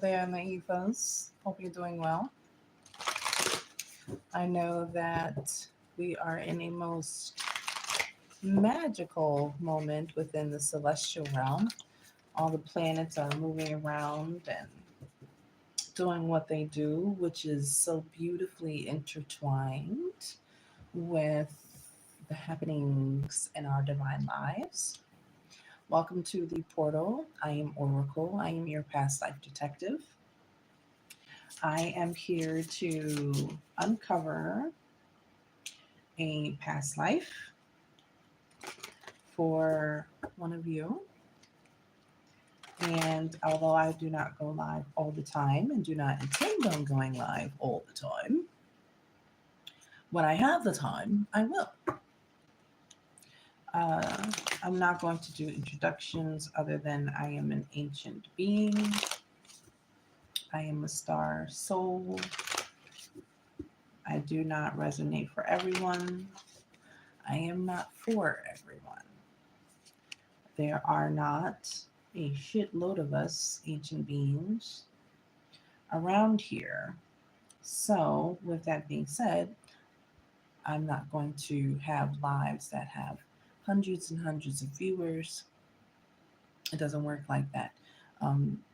There in the ethos. Hope you're doing well. I know that we are in a most magical moment within the celestial realm. All the planets are moving around and doing what they do, which is so beautifully intertwined with the happenings in our divine lives. Welcome to the portal. I am Oracle. I am your past life detective. I am here to uncover a past life for one of you. And although I do not go live all the time and do not intend on going live all the time, when I have the time, I will. Uh, I'm not going to do introductions other than I am an ancient being. I am a star soul. I do not resonate for everyone. I am not for everyone. There are not a shitload of us, ancient beings, around here. So, with that being said, I'm not going to have lives that have hundreds and hundreds of viewers. It doesn't work like that.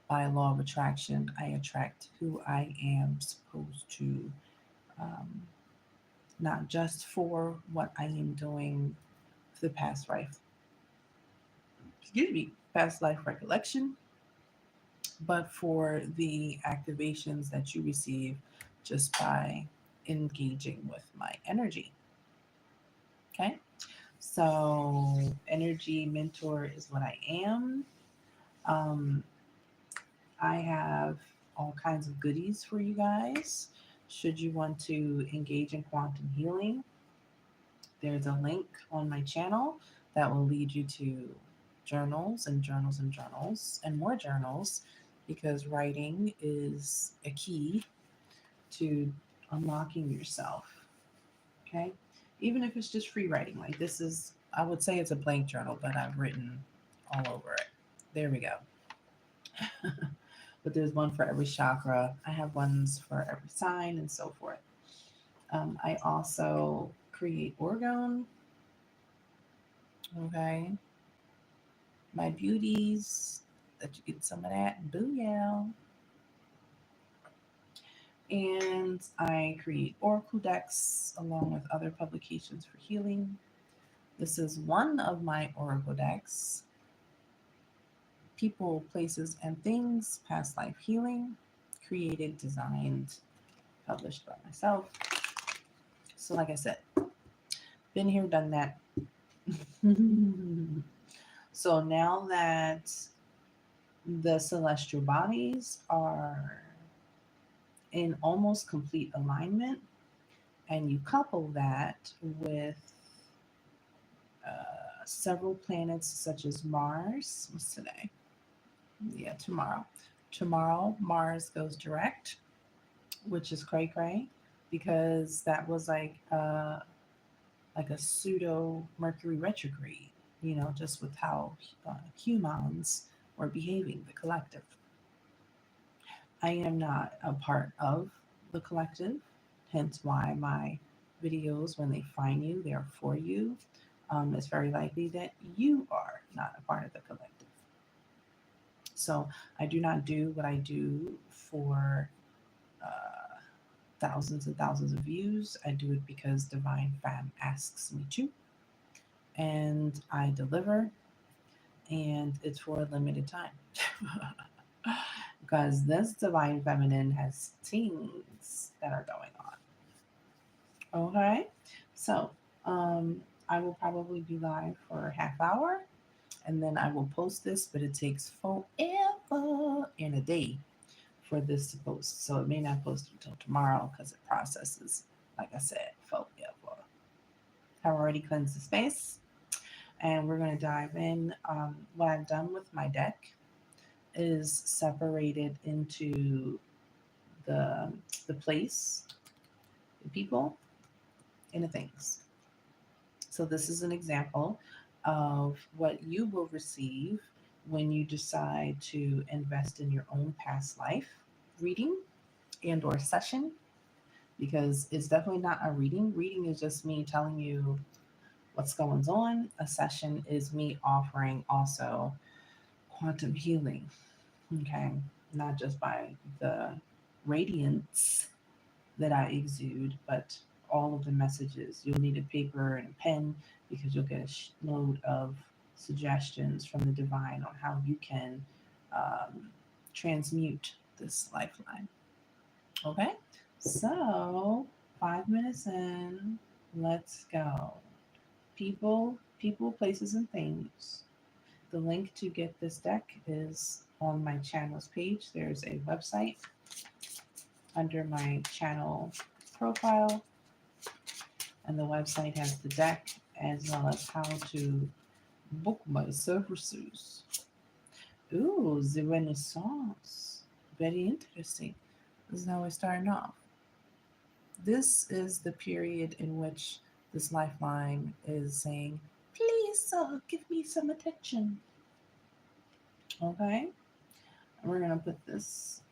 By law of attraction, I attract who I am supposed to, um, not just for what I am doing for the past life recollection, but for the activations that you receive just by engaging with my energy. Okay. So, energy mentor is what I am. Um, I have all kinds of goodies for you guys. Should you want to engage in quantum healing, there's a link on my channel that will lead you to journals and journals and journals and more journals because writing is a key to unlocking yourself. Okay. Even if it's just free writing, like this is, I would say it's a blank journal, but I've written all over it. There we go. But there's one for every chakra. I have ones for every sign and so forth. I also create orgone. Okay. My beauties, that you get some of that. Booyah. And I create oracle decks along with other publications for healing. This is one of my oracle decks: People, Places, and Things, Past Life Healing, created, designed, published by myself. So, like I said, been here, done that. So now that the celestial bodies are in almost complete alignment, and you couple that with several planets such as Mars, what's today? Yeah, tomorrow. Tomorrow, Mars goes direct, which is cray cray because that was like a pseudo Mercury retrograde, just with how humans were behaving, the collective. I am not a part of the collective, hence why my videos, when they find you, they are for you. It's very likely that you are not a part of the collective. So I do not do what I do for uh, thousands and thousands of views. I do it because Divine Fam asks me to, and I deliver, and it's for a limited time. Because this Divine Feminine has things that are going on. Okay, so I will probably be live for a half hour, and then I will post this, but it takes forever in a day for this to post. So it may not post until tomorrow because it processes, like I said, forever. I've already cleansed the space, and we're going to dive in. What I've done with my deck is separated into the the place, the people, and the things. So this is an example of what you will receive when you decide to invest in your own past life reading and or session, because it's definitely not a reading. Reading is just me telling you what's going on. A session is me offering also quantum healing, okay? Not just by the radiance that I exude, but all of the messages. You'll need a paper and a pen because you'll get a load of suggestions from the divine on how you can um, transmute this lifeline. Okay, so 5 minutes in, let's go. People, places, and things. The link to get this deck is on my channel's page. There's a website under my channel profile, and the website has the deck as well as how to book my services. Ooh, the Renaissance. Very interesting. This is how we're starting off. This is the period in which this lifeline is saying, please, sir, give me some attention. Okay? And we're going to put this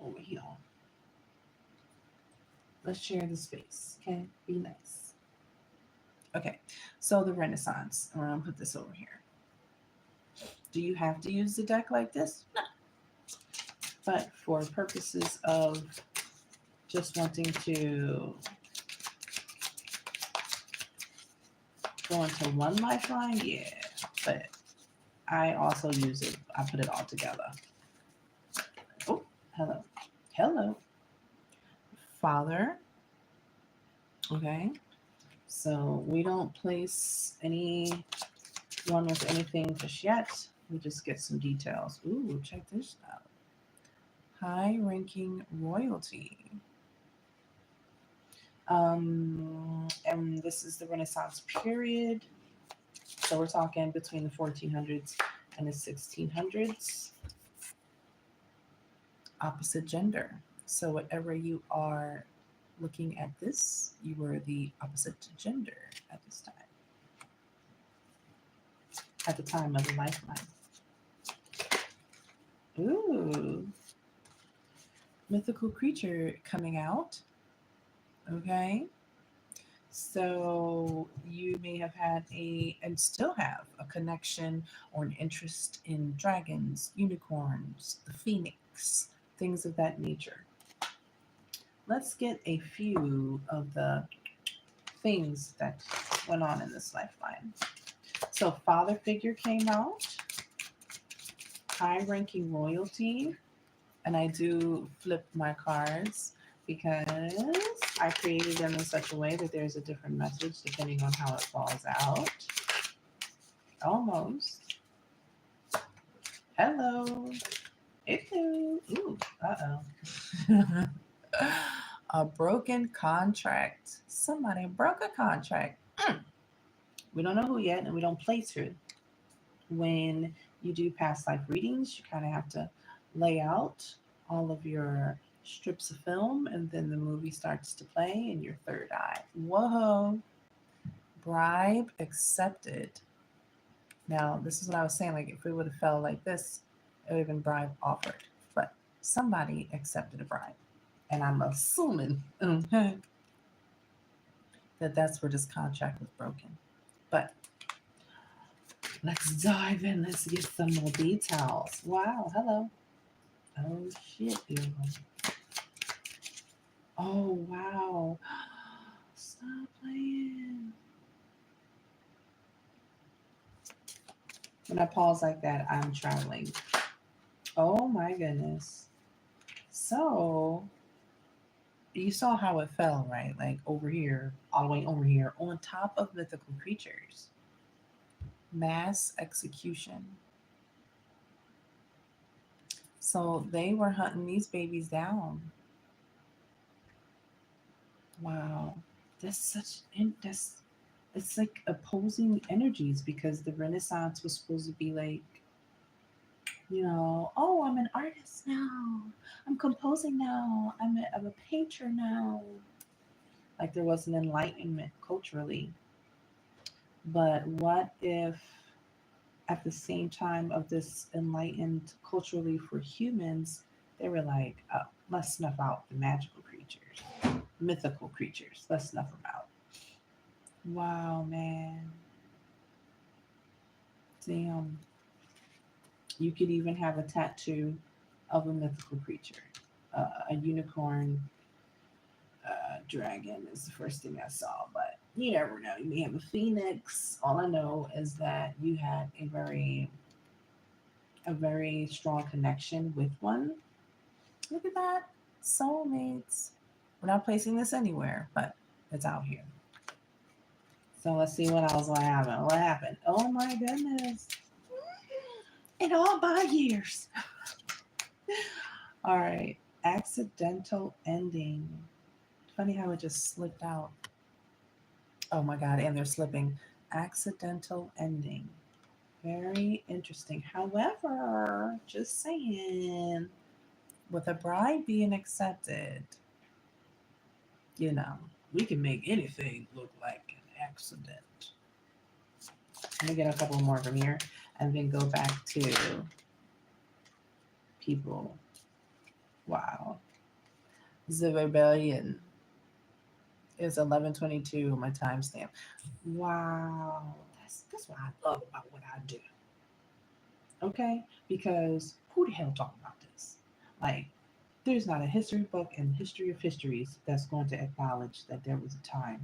over here. Let's share the space. Okay? Be nice. Okay, so the Renaissance. I'm going to put this over here. Do you have to use the deck like this? No. But for purposes of just wanting to go into one lifeline, yeah. But I also use it, I put it all together. Oh, hello. Hello. Father. Okay. So we don't place anyone with anything just yet. We just get some details. Ooh, check this out. High ranking royalty. And this is the Renaissance period. So we're talking between the 1400s and the 1600s. Opposite gender. So whatever you are looking at this, you were the opposite gender at this time. At the time of the lifeline. Ooh. Mythical creature coming out. Okay. So you may have had and still have a connection or an interest in dragons, unicorns, the phoenix, things of that nature. Let's get a few of the things that went on in this lifeline. So father figure came out, high ranking royalty, and I do flip my cards because I created them in such a way that there's a different message depending on how it falls out. Almost. Hello. Hello. Ooh, uh-oh. A broken contract. Somebody broke a contract. We don't know who yet, and we don't place who. When you do past life readings, you kind of have to lay out all of your strips of film, and then the movie starts to play in your third eye. Whoa. Bribe accepted. Now, this is what I was saying. Like, if it would have fell like this, it would have been bribe offered. But somebody accepted a bribe. And I'm assuming that that's where this contract was broken. But let's dive in. Let's get some more details. Wow. Hello. Oh, shit. Oh, wow. Stop playing. When I pause like that, I'm traveling. Oh, my goodness. So, you saw how it fell, right? Like over here, all the way over here, on top of mythical creatures. Mass execution. So they were hunting these babies down. Wow. That's that's it's like opposing energies because the Renaissance was supposed to be like, oh, I'm an artist now. I'm composing now. I'm a painter now. Like there was an enlightenment culturally. But what if at the same time of this enlightened culturally for humans, they were like, oh, let's snuff out the magical creatures, mythical creatures. Let's snuff them out. Wow, man. Damn. You could even have a tattoo of a mythical creature. A unicorn dragon is the first thing I saw, but you never know. You may have a phoenix. All I know is that you had a very strong connection with one. Look at that. Soulmates. We're not placing this anywhere, but it's out here. So let's see what else will happen. What happened? Oh my goodness. In all my years. All right. Accidental ending. Funny how it just slipped out. Oh my God. And they're slipping. Accidental ending. Very interesting. However, just saying, with a bride being accepted, you know, we can make anything look like an accident. Let me get a couple more from here and then go back to people. Wow. The rebellion is 11:22 my timestamp. Wow. That's what I love about what I do. Okay? Because who the hell talking about this? Like, there's not a history book in history of histories that's going to acknowledge that there was a time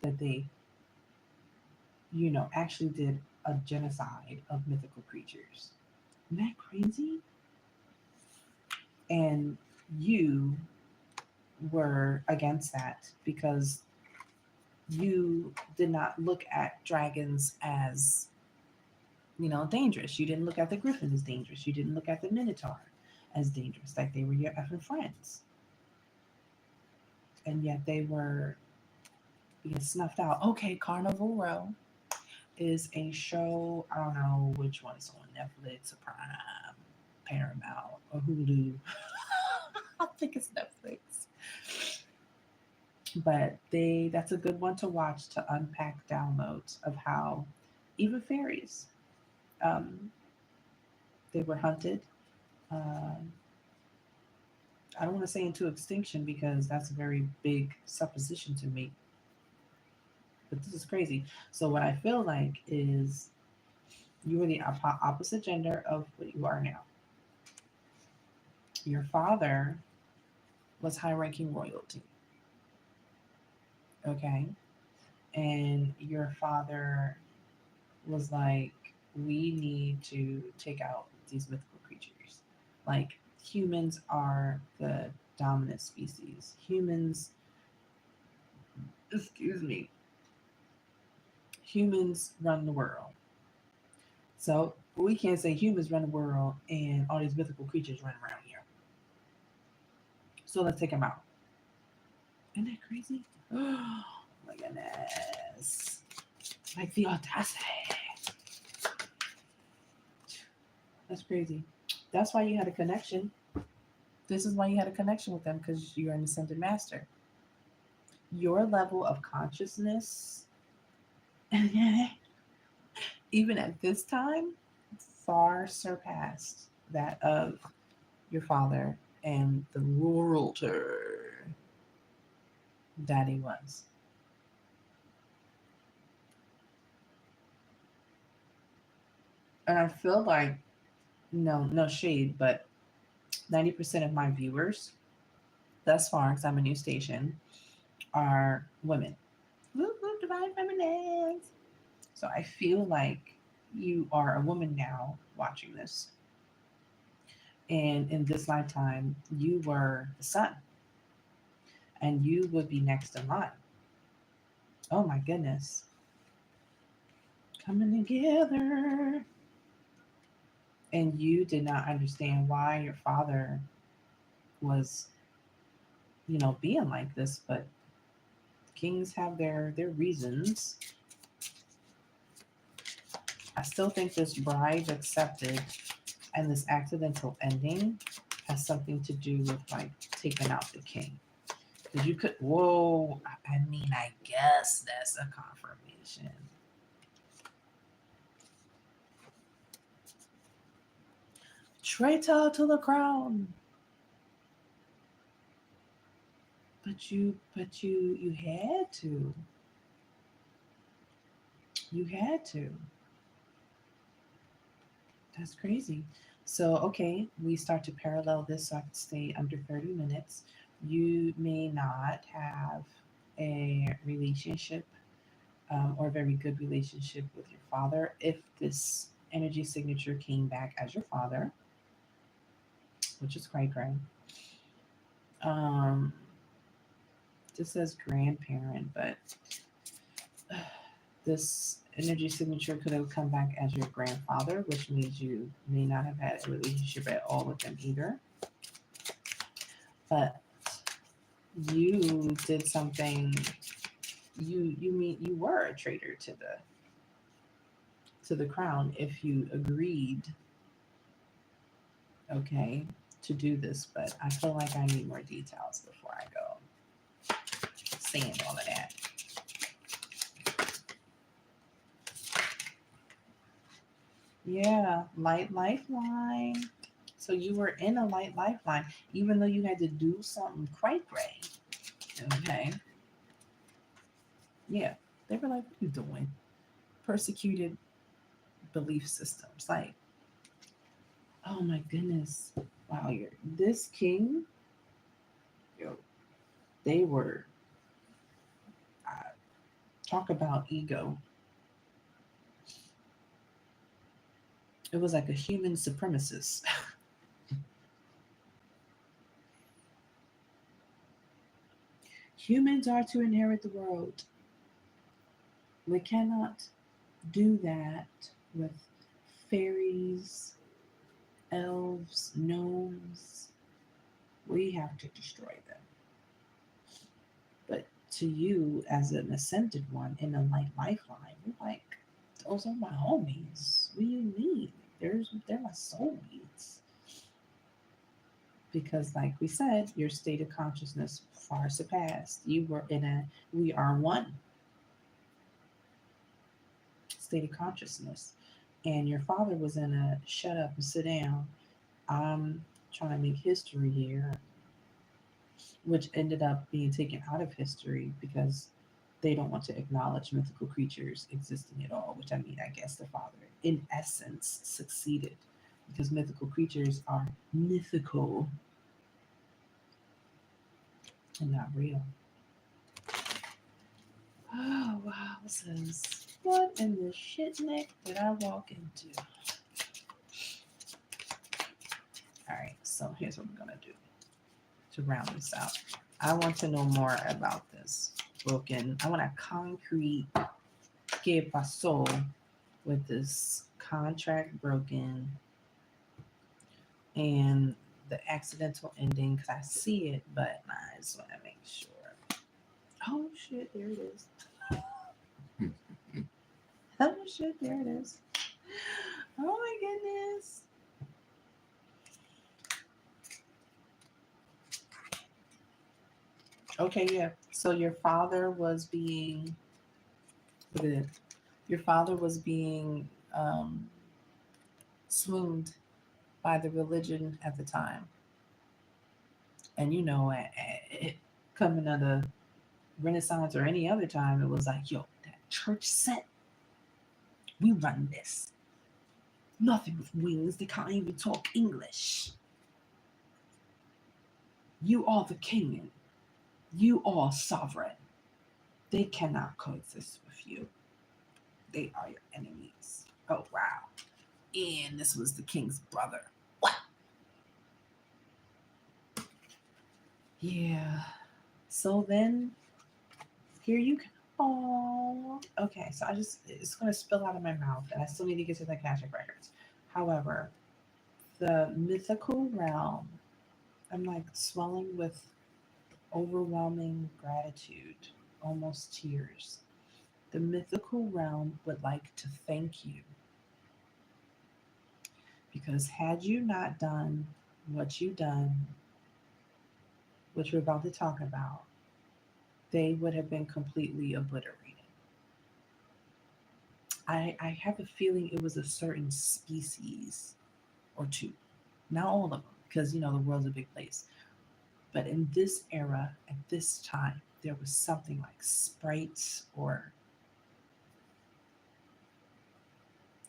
that they, actually did a genocide of mythical creatures. Isn't that crazy? And you were against that because you did not look at dragons as, dangerous. You didn't look at the griffin as dangerous. You didn't look at the minotaur as dangerous, like they were your effing friends. And yet they were being snuffed out. Okay, Carnival Row is a show. I don't know which one is on Netflix or Prime, Paramount, or Hulu. I think it's Netflix. But that's a good one to watch to unpack downloads of how even fairies, um, they were hunted. Um I don't want to say into extinction because that's a very big supposition to make, but this is crazy. So what I feel like is you were the opposite gender of what you are now. Your father was high-ranking royalty, okay, and your father was like, we need to take out these mythical creatures. Like, humans are the dominant species. Excuse me, humans run the world. So we can't say humans run the world and all these mythical creatures run around here. So let's take them out. Isn't that crazy? Oh my goodness. Like the audacity. That's crazy. That's why you had a connection. This is why you had a connection with them, because you're an ascended master. Your level of consciousness, even at this time, far surpassed that of your father and the ruler that he was. And I feel like, no shade, but 90% of my viewers thus far, because I'm a new station, are women. Whoop, whoop, divine feminines. So I feel like you are a woman now watching this. And in this lifetime, you were the sun, and you would be next in line. Oh my goodness. Coming together. And you did not understand why your father was, being like this, but kings have their reasons. I still think this bride accepted and this accidental ending has something to do with like taking out the king. Because you could, whoa, I mean, I guess that's a confirmation. traitor to the crown. But you had to. You had to. That's crazy. So, okay, we start to parallel this so I can stay under 30 minutes. You may not have a relationship or a very good relationship with your father if this energy signature came back as your father, which is quite great. Um, this says grandparent, but this energy signature could have come back as your grandfather, which means you may not have had a relationship at all with them either. But you did something. You mean you were a traitor to the crown if you agreed, okay, to do this. But I feel like I need more details before I go saying all of that. Yeah, light lifeline. So you were in a light lifeline, even though you had to do something quite great. Okay. Yeah. They were like, what are you doing? Persecuted belief systems. Like, oh my goodness. Wow, you're this king, yo, they were uh, talk about ego. It was like a human supremacist. Humans are to inherit the world. We cannot do that with fairies, elves, gnomes. We have to destroy them. But to you, as an ascended one in a light lifeline, you're like, those are my homies. What do you mean? They're my soulmates. Because, like we said, your state of consciousness far surpassed. You were in a we are one state of consciousness, and your father was in a shut up and sit down. I'm trying to make history here, which ended up being taken out of history because they don't want to acknowledge mythical creatures existing at all, which I mean, I guess the father, in essence, succeeded because mythical creatures are mythical and not real. Oh, wow. This is what in the shit neck did I walk into? All right, so here's what we're going to do to round this out. I want to know more about this broken. I want a concrete que pasó with this contract broken and the accidental ending because I see it, but I just want to make sure. Oh shit, there it is. Oh shit, there it is. Oh my goodness. Okay, yeah. So your father was being, look at it. Your father was being swooned by the religion at the time, and you know, coming out of Renaissance or any other time, it was like, yo, that church set, we run this. Nothing with wings. They can't even talk English. You are the king, and you are sovereign. They cannot coexist with you. They are your enemies. Oh wow. And this was the king's brother. What? Yeah. So then here you go. Oh, okay. So it's going to spill out of my mouth, and I still need to get to the Akashic records. However, the mythical realm, I'm like swelling with overwhelming gratitude, almost tears. The mythical realm would like to thank you because had you not done what you done, which we're about to talk about, they would have been completely obliterated. I have a feeling it was a certain species or two. Not all of them, because the world's a big place. But in this era, at this time, there was something like sprites or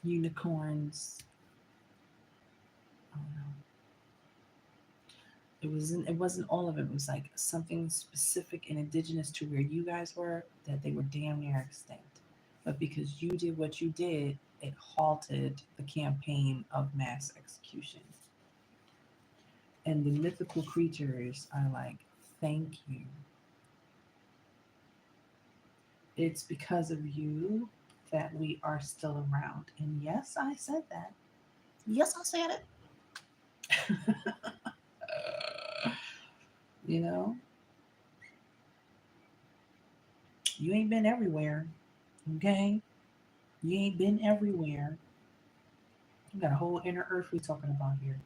unicorns. I don't know. It wasn't all of it. It was like something specific and indigenous to where you guys were, that they were damn near extinct. But because you did what you did, it halted the campaign of mass execution. And the mythical creatures are like, thank you. It's because of you that we are still around. And yes, I said that. Yes, I said it. you know, you ain't been everywhere. Okay? You ain't been everywhere. You got a whole inner earth we talking about here.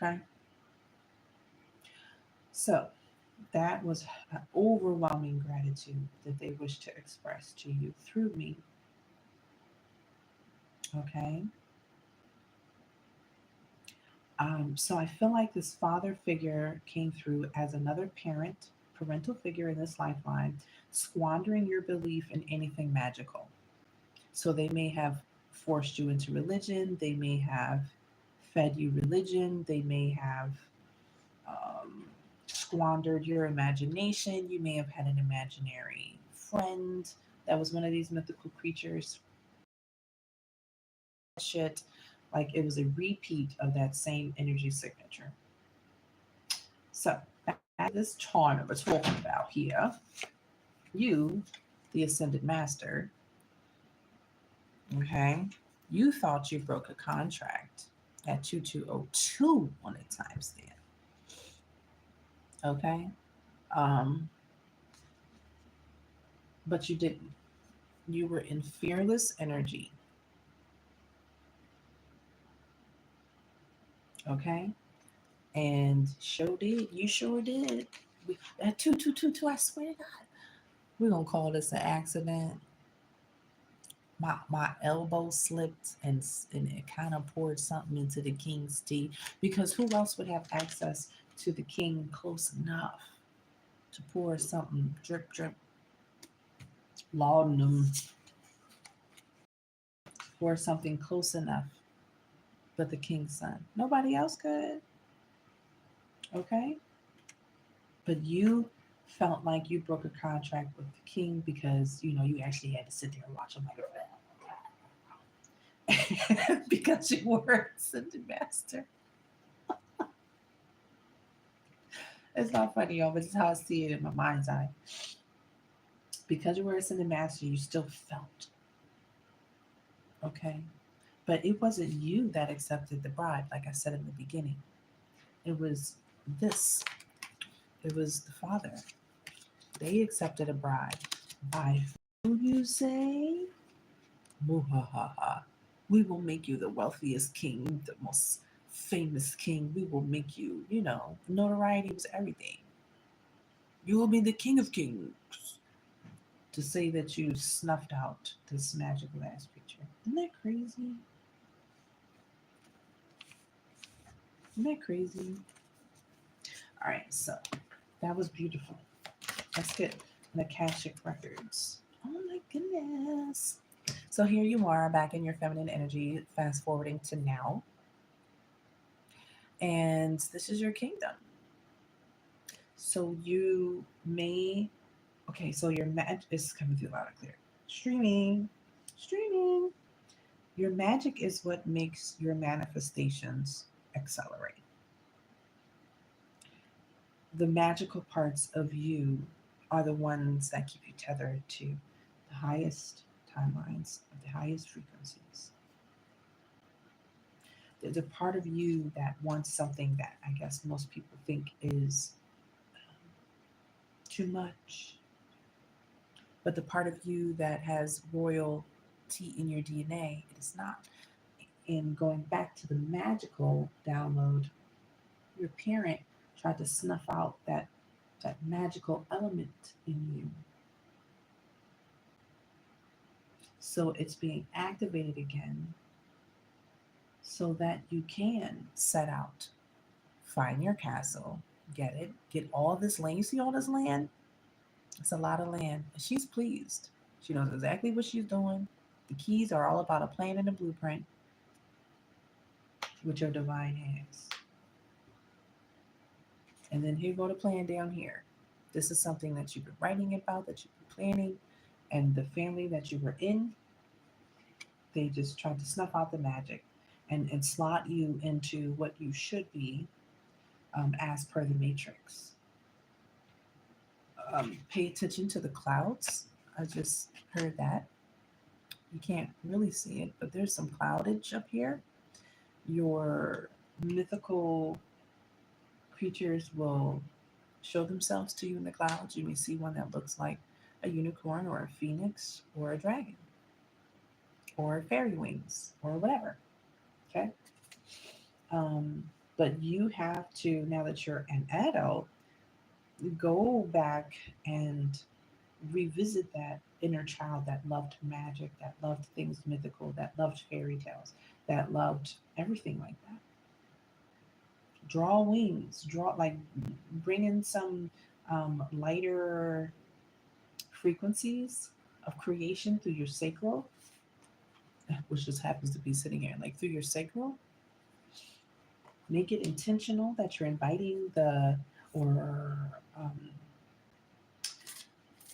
Okay? So that was an overwhelming gratitude that they wish to express to you through me. Okay? So I feel like this father figure came through as another parental figure in this lifeline, squandering your belief in anything magical. So they may have forced you into religion, they may have fed you religion, they may have squandered your imagination. You may have had an imaginary friend that was one of these mythical creatures. Shit, like it was a repeat of that same energy signature. So, at this time that we're talking about here, you, the Ascended Master, okay, you thought you broke a contract at 2202 on a timestamp, okay? Um, but you didn't. You were in fearless energy, okay? And sure did. You sure did. At 2222, I swear to God, we're going to call this an accident. My elbow slipped and it kind of poured something into the king's tea, because who else would have access to the king close enough to pour something drip drip laudanum, pour something close enough, but the king's son? Nobody else could. Okay, but you felt like you broke a contract with the king because you actually had to sit there and watch him like because you were a master. It's not funny, y'all, but it's how I see it in my mind's eye. Because you were a Ascended Master, you still felt, okay? But it wasn't you that accepted the bribe, like I said in the beginning. It was this. It was the Father. They accepted a bribe. By who, you say? Muhahaha. We will make you the wealthiest king, the most famous king. We will make you, notoriety was everything. You will be the king of kings. To say that you snuffed out this magical ass picture. Isn't that crazy? Isn't that crazy? All right, so that was beautiful. Let's get the Akashic records. Oh my goodness. So here you are back in your feminine energy, fast forwarding to now. And this is your kingdom. So you may, okay, so your magic is coming through loud and clear. Streaming, streaming. Your magic is what makes your manifestations accelerate. The magical parts of you are the ones that keep you tethered to the highest timelines of the highest frequencies. There's a part of you that wants something that I guess most people think is too much. But the part of you that has royalty in your DNA, it is not. And going back to the magical download, your parent tried to snuff out that magical element in you. So it's being activated again so that you can set out, find your castle, get it, get all this land. You see all this land? It's a lot of land. And she's pleased. She knows exactly what she's doing. The keys are all about a plan and a blueprint, which your divine has. And then here go the plan down here. This is something that you've been writing about, that you've been planning, and the family that you were in, they just tried to snuff out the magic and slot you into what you should be, as per the matrix. Pay attention to the clouds. I just heard that. You can't really see it, but there's some cloudage up here. Your mythical creatures will show themselves to you in the clouds. You may see one that looks like a unicorn or a phoenix or a dragon or fairy wings or whatever. Okay. Um, but you have to, now that you're an adult, go back and revisit that inner child that loved magic, that loved things mythical, that loved fairy tales, that loved everything like that. Draw wings, draw, like, bring in some lighter frequencies of creation through your sacral, which just happens to be sitting here, like through your sacral. Make it intentional that you're inviting the, or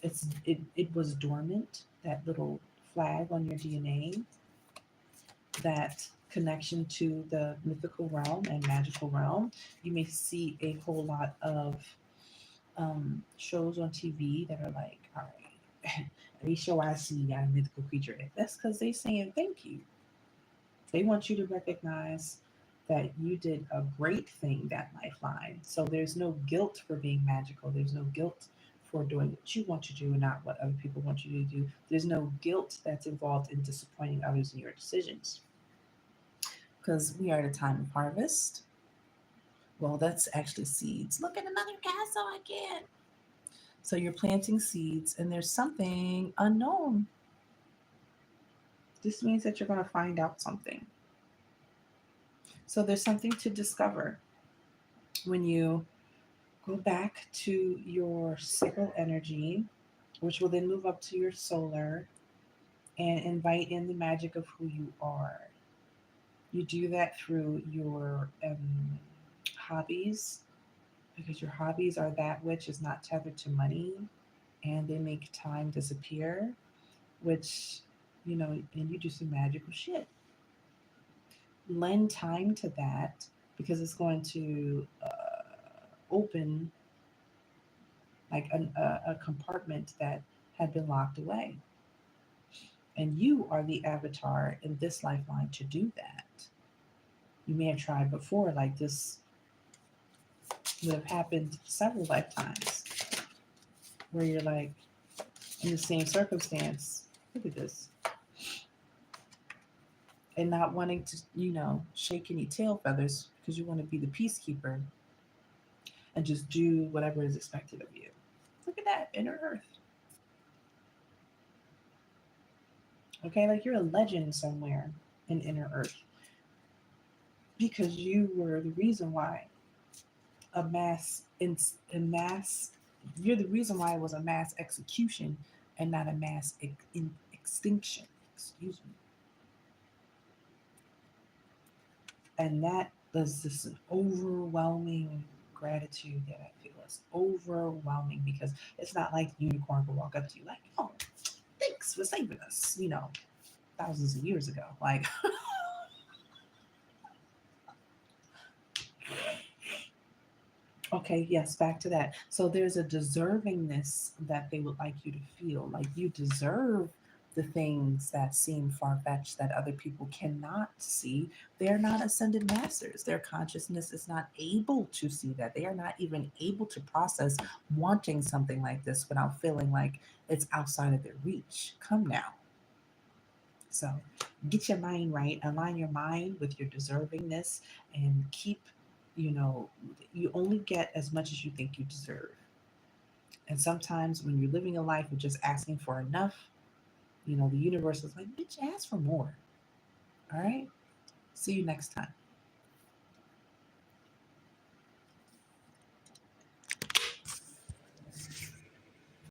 it was dormant, that little flag on your DNA, that connection to the mythical realm and magical realm. You may see a whole lot of shows on TV that are like, all right, every show I see got a mythical creature in it. That's because they saying thank you. They want you to recognize that you did a great thing that lifeline. So there's no guilt for being magical. There's no guilt for doing what you want to do and not what other people want you to do. There's no guilt that's involved in disappointing others in your decisions. Because we are at a time of harvest. Well, that's actually seeds. Look at another castle again. So you're planting seeds, and there's something unknown. This means that you're going to find out something. So there's something to discover when you go back to your sacral energy, which will then move up to your solar and invite in the magic of who you are. You do that through your hobbies, because your hobbies are that which is not tethered to money, and they make time disappear, which, and you do some magical shit. Lend time to that, because it's going to open like a compartment that had been locked away. And you are the avatar in this lifeline to do that. You may have tried before, like this would have happened several lifetimes, where you're like in the same circumstance. Look at this. And not wanting to, shake any tail feathers, because you want to be the peacekeeper and just do whatever is expected of you. Look at that, inner earth. Okay, like you're a legend somewhere in inner earth, because you were the reason why a mass you're the reason why it was a mass execution and not a mass extinction. Excuse me. And that was just an overwhelming gratitude that I feel. It's overwhelming, because it's not like the unicorn will walk up to you like, oh, thanks for saving us, thousands of years ago. Like, okay, yes, back to that. So there's a deservingness that they would like you to feel. Like you deserve the things that seem far fetched that other people cannot see. They're not ascended masters. Their consciousness is not able to see that. They are not even able to process wanting something like this without feeling like it's outside of their reach. Come now. So get your mind right, align your mind with your deservingness, and keep, you only get as much as you think you deserve. And sometimes when you're living a life of just asking for enough, the universe is like, bitch, ask for more. All right. See you next time.